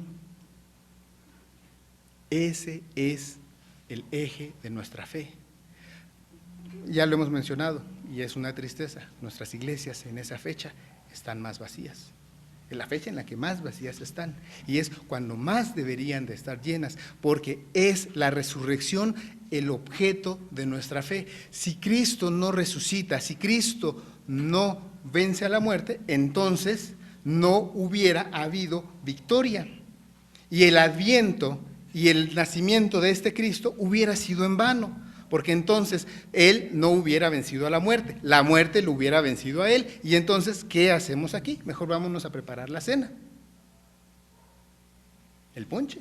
Ese es el eje de nuestra fe. Ya lo hemos mencionado y es una tristeza, nuestras iglesias en esa fecha están más vacías. Es la fecha en la que más vacías están y es cuando más deberían de estar llenas, porque es la resurrección el objeto de nuestra fe. Si Cristo no resucita, si Cristo no vence a la muerte, entonces no hubiera habido victoria. Y el adviento y el nacimiento de este Cristo hubiera sido en vano, porque entonces Él no hubiera vencido a la muerte lo hubiera vencido a Él. Y entonces, ¿qué hacemos aquí? Mejor vámonos a preparar la cena, el ponche.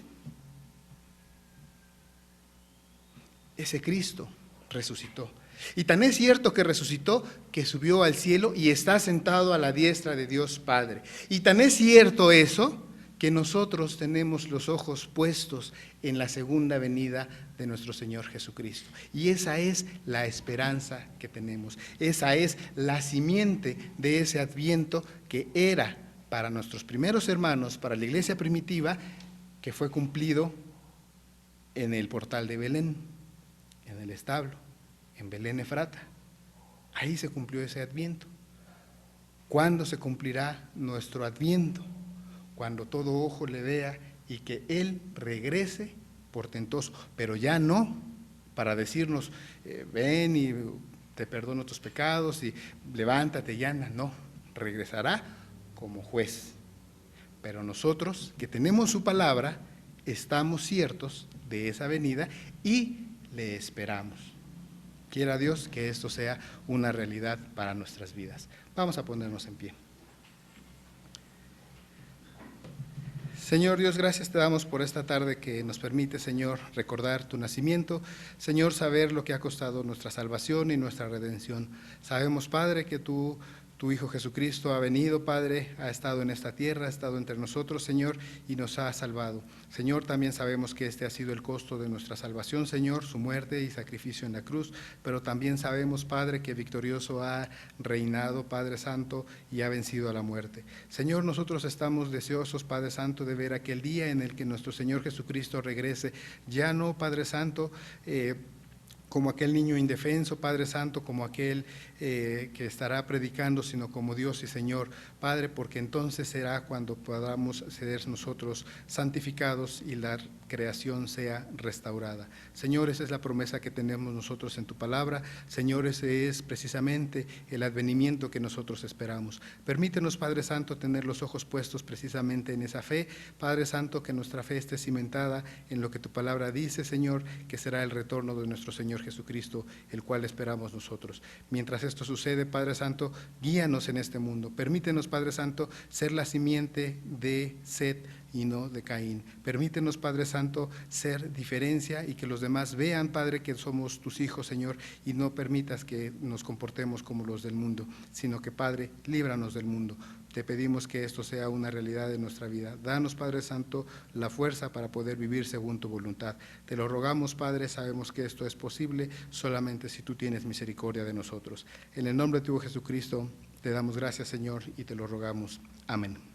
Ese Cristo resucitó. Y tan es cierto que resucitó que subió al cielo y está sentado a la diestra de Dios Padre. Y tan es cierto eso que nosotros tenemos los ojos puestos en la segunda venida de nuestro Señor Jesucristo. Y esa es la esperanza que tenemos. Esa es la simiente de ese adviento que era para nuestros primeros hermanos, para la iglesia primitiva, que fue cumplido en el portal de Belén, en el establo, en Belén Efrata. Ahí se cumplió ese adviento. ¿Cuándo se cumplirá nuestro adviento? Cuando todo ojo le vea y que Él regrese portentoso, pero ya no para decirnos, ven y te perdono tus pecados y levántate y anda. No, regresará como juez. Pero nosotros que tenemos su palabra, estamos ciertos de esa venida y le esperamos. Quiera Dios que esto sea una realidad para nuestras vidas. Vamos a ponernos en pie. Señor Dios, gracias te damos por esta tarde que nos permite, Señor, recordar tu nacimiento. Señor, saber lo que ha costado nuestra salvación y nuestra redención. Sabemos, Padre, que tu Hijo Jesucristo ha venido, Padre, ha estado en esta tierra, ha estado entre nosotros, Señor, y nos ha salvado. Señor, también sabemos que este ha sido el costo de nuestra salvación, Señor, su muerte y sacrificio en la cruz, pero también sabemos, Padre, que victorioso ha reinado, Padre Santo, y ha vencido a la muerte. Señor, nosotros estamos deseosos, Padre Santo, de ver aquel día en el que nuestro Señor Jesucristo regrese, ya no, Padre Santo, como aquel niño indefenso, Padre Santo, como aquel que estará predicando, sino como Dios y Señor, Padre, porque entonces será cuando podamos ser nosotros santificados y la creación sea restaurada. Señor, esa es la promesa que tenemos nosotros en tu palabra. Señor, ese es precisamente el advenimiento que nosotros esperamos. Permítenos, Padre Santo, tener los ojos puestos precisamente en esa fe. Padre Santo, que nuestra fe esté cimentada en lo que tu palabra dice, Señor, que será el retorno de nuestro Señor Jesucristo, el cual esperamos nosotros. Mientras esto sucede, Padre Santo, guíanos en este mundo. Permítenos, Padre Santo, ser la simiente de Set y no de Caín. Permítenos, Padre Santo, ser diferencia y que los demás vean, Padre, que somos tus hijos, Señor, y no permitas que nos comportemos como los del mundo, sino que, Padre, líbranos del mundo. Te pedimos que esto sea una realidad de nuestra vida. Danos, Padre Santo, la fuerza para poder vivir según tu voluntad. Te lo rogamos, Padre, sabemos que esto es posible solamente si tú tienes misericordia de nosotros. En el nombre de tu Hijo Jesucristo, te damos gracias, Señor, y te lo rogamos. Amén.